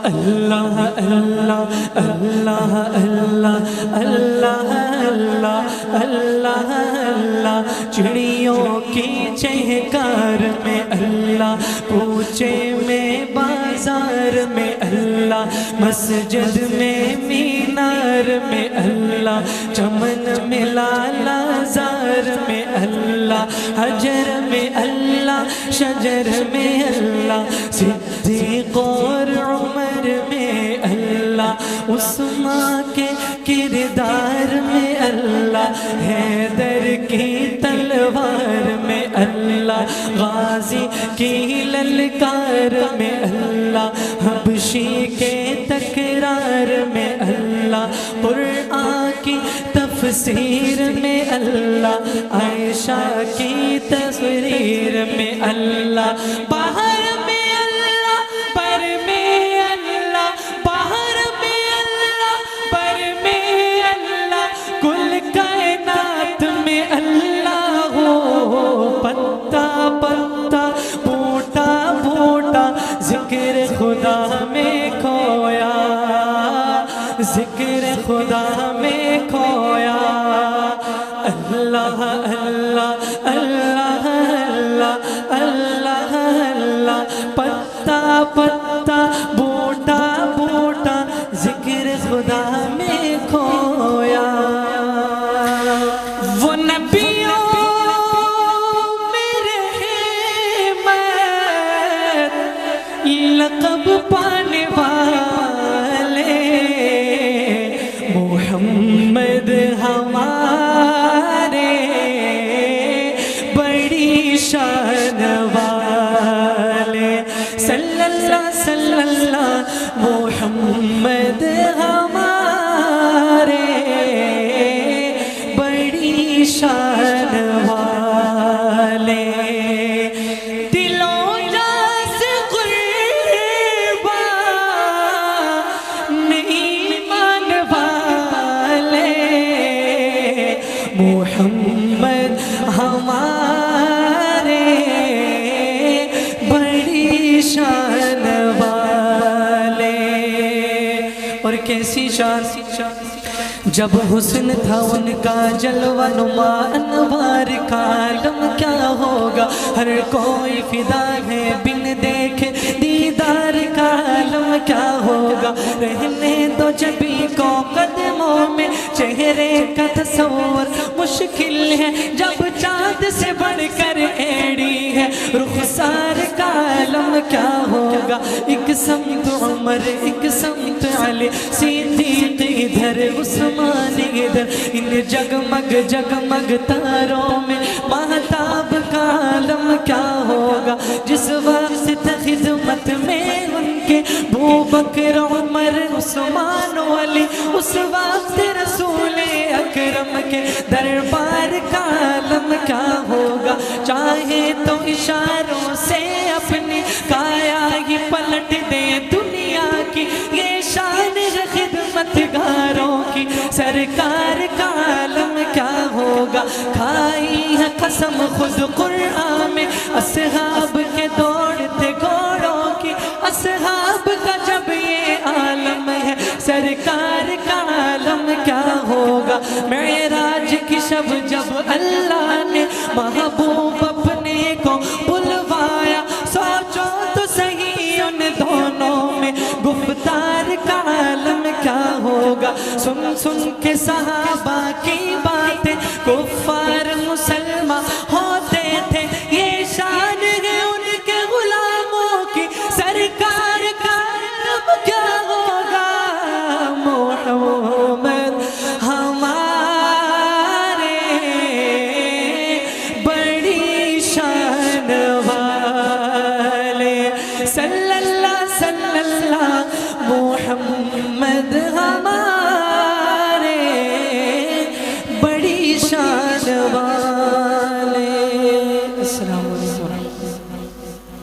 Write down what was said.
اللہ اللہ اللہ اللہ اللہ اللہ اللہ اللہ چڑیوں کی چہکار میں اللہ کوچے میں بازار میں اللہ مسجد میں مینار میں اللہ چمن میں لالا زار میں اللہ حجر میں اللہ شجر میں اللہ صدیق اور عمر میں اللہ عثمان کے کردار میں اللہ حیدر کی تلوار میں اللہ غازی کی للکار میں اللہ حبشی کے تکرار میں اللہ قرآن کی تفسیر میں اللہ عائشہ کی تصویر میں اللہ باہر میں اللہ پر میں اللہ باہر میں اللہ پر میں اللہ کل کائنات میں اللہ ہو پتا پتا بوٹا بوٹا ذکر خدا میں کھویا ذکر خدا میں کھویا اللہ اللہ اللہ اللہ اللہ اللہ پتا پتا بوٹا بوٹا ذکر خدا میں کھویا وہ نبیوں میں رحمت لقب پانے والے محمد ہمارے بڑی شان والے صلی اللہ محمد ہمارے بڑی شان والے دلوں جاس قربا ایمان والے محمد ہمارے بڑی شان والے اور کیسی شان جب حسن تھا ان کا جلوہ نما انوار کا عالم کیا ہوگا ہر کوئی فدا ہے بن دیکھے دیدار کا عالم کیا ہوگا رہنے دو جبی کو قدموں میں چہرے کا تصور مشکل ہے جب چاند سے بڑھ کر ایڑی ہے رخسار کا عالم کیا ہوگا ایک سمت عمر ایک سمت علی صدیق ادھر عثمان ادھر ان جگمگ جگمگ تاروں میں مہتاب کا عالم کیا ہوگا جس وقت خدمت میں ان کے ابو بکر عمر عثمان علی اس وقت رسول اکرم کے دربار کا عالم کیا ہوگا چاہے تو اشاروں سے اپنی کایا ہی پلٹ دے دنیا کی یہ شان ہے خدمت گاروں کی سرکار کا عالم کیا ہوگا کھائی ہے قسم خود قرآن میں اصحاب کے دوڑتے گھوڑوں کی اصحاب کا جب یہ عالم ہے سرکار کا عالم کیا ہوگا معراج کی شب جب اللہ نے محبوب اپنے کو بلوایا سوچو تو صحیح ان دونوں میں گفتار کا عالم کیا ہوگا سن سن کے صحابہ کی باتیں کفار مسلمان ہوتے تھے یہ شان ہے ان کے غلاموں کی سرکار کا عالم کیا ہوگا محمد ہمارے بڑی شان والے صلی اللہ محمد ہمارے